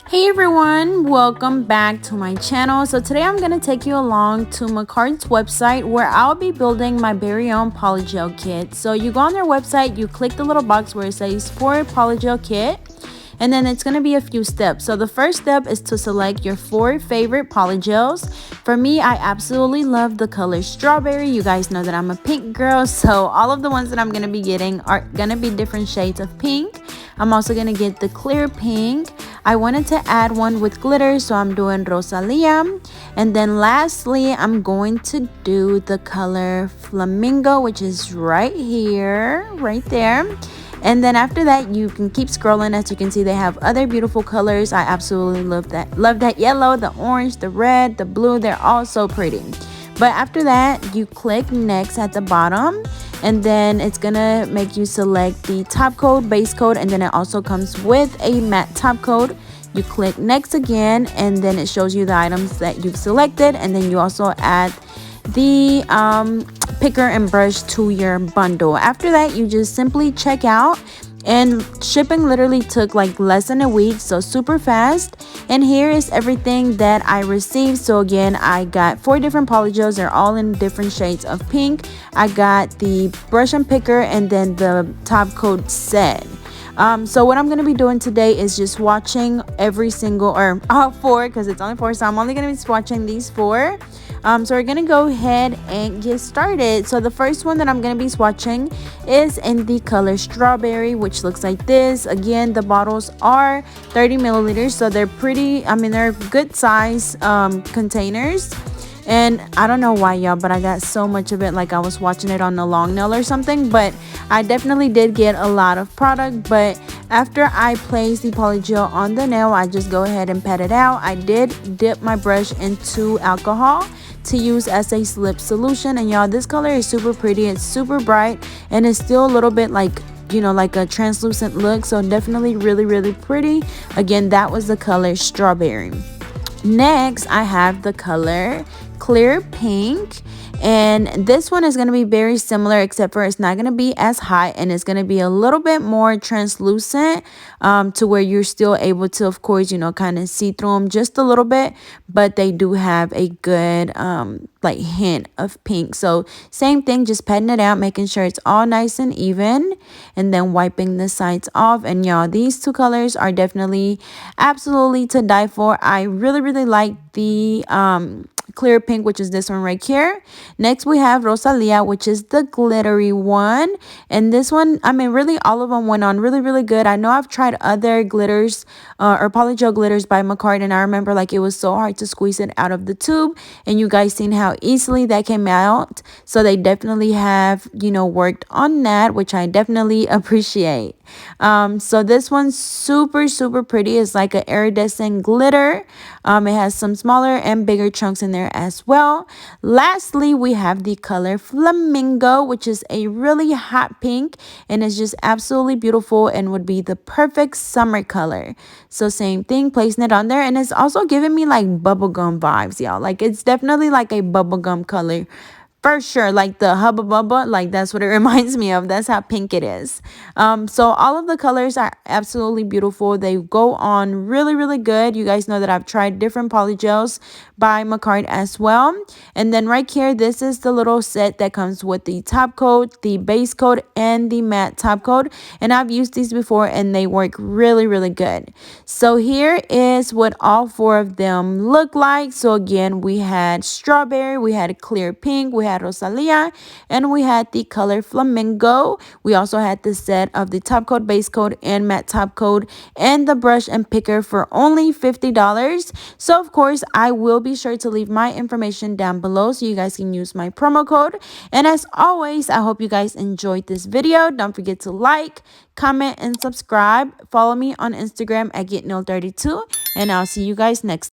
Hey everyone, welcome back to my channel. So today I'm going to take you along to MAKARTT's website where I'll be building my very own polygel kit. So you go on their website, you click the little box where it says for polygel kit, and then it's going to be a few steps. So the first step is to select your 4 favorite polygels. For me, I absolutely love the color strawberry. You guys know that I'm a pink girl, so all of the ones that I'm going to be getting are going to be different shades of pink. I'm also going to get the clear pink. I wanted to add one with glitter, so I'm doing Rosalia. And then lastly, I'm going to do the color Flamingo, which is right here, right there. And then after that, you can keep scrolling. As you can see, they have other beautiful colors. I absolutely love that yellow, the orange, the red, the blue. They're all so pretty. But after that, you click next at the bottom, and then it's gonna make you select the top coat, base coat, and then it also comes with a matte top coat. You click next again, and then it shows you the items that you've selected, and then you also add the picker and brush to your bundle. After that, you just simply check out, and shipping literally took like less than a week, so super fast. And here is everything that I received. So again, I got 4 different polygels. They're all in different shades of pink. I got the brush and picker, and then the top coat set. So what I'm going to be doing today is just swatching every single, or all 4, because it's only 4, so I'm only going to be swatching these 4. So we're going to go ahead and get started. So the first one that I'm going to be swatching is in the color strawberry, which looks like this. Again, the bottles are 30 milliliters, so they're pretty, they're good size containers. And I don't know why, y'all, but I got so much of it like I was watching it on a long nail or something. But I definitely did get a lot of product. But after I place the polygel on the nail, I just go ahead and pat it out. I did dip my brush into alcohol to use as a slip solution. And y'all, this color is super pretty. It's super bright, and it's still a little bit like, you know, like a translucent look. So definitely really pretty. Again, that was the color strawberry. Next, I have the color clear pink, and this one is going to be very similar, except for it's not going to be as hot, and it's going to be a little bit more translucent, to where you're still able to, of course, you know, kind of see through them just a little bit, but they do have a good like hint of pink. So same thing, just patting it out, making sure it's all nice and even, and then wiping the sides off. And y'all, these 2 colors are definitely absolutely to die for. I really like the clear pink, which is this one right here. Next, we have Rosalia, which is the glittery one. And this one, really all of them went on really good. I know I've tried other glitters or polygel glitters by MAKARTT, and I remember like it was so hard to squeeze it out of the tube, and you guys seen how easily that came out. So they definitely have, you know, worked on that, which I definitely appreciate. So this one's super pretty. It's like an iridescent glitter. It has some smaller and bigger chunks in there as well. Lastly, we have the color Flamingo, which is a really hot pink, and it's just absolutely beautiful and would be the perfect summer color. So same thing, placing it on there, and it's also giving me like bubblegum vibes, y'all. Like it's definitely like a bubblegum color. For sure, like the Hubba Bubba, like that's what it reminds me of. That's how pink it is. So all of the colors are absolutely beautiful. They go on really good. You guys know that I've tried different polygels by MAKARTT as well. And then right here, this is the little set that comes with the top coat, the base coat, and the matte top coat. And I've used these before, and they work really good. So here is what all 4 of them look like. So again, we had strawberry, we had clear pink, we had Rosalia, and we had the color Flamingo. We also had the set of the top coat, base coat, and matte top coat, and the brush and picker for only $50. So of course, I will be sure to leave my information down below so you guys can use my promo code. And as always, I hope you guys enjoyed this video. Don't forget to like, comment, and subscribe. Follow me on Instagram at GetNail32, and I'll see you guys next time.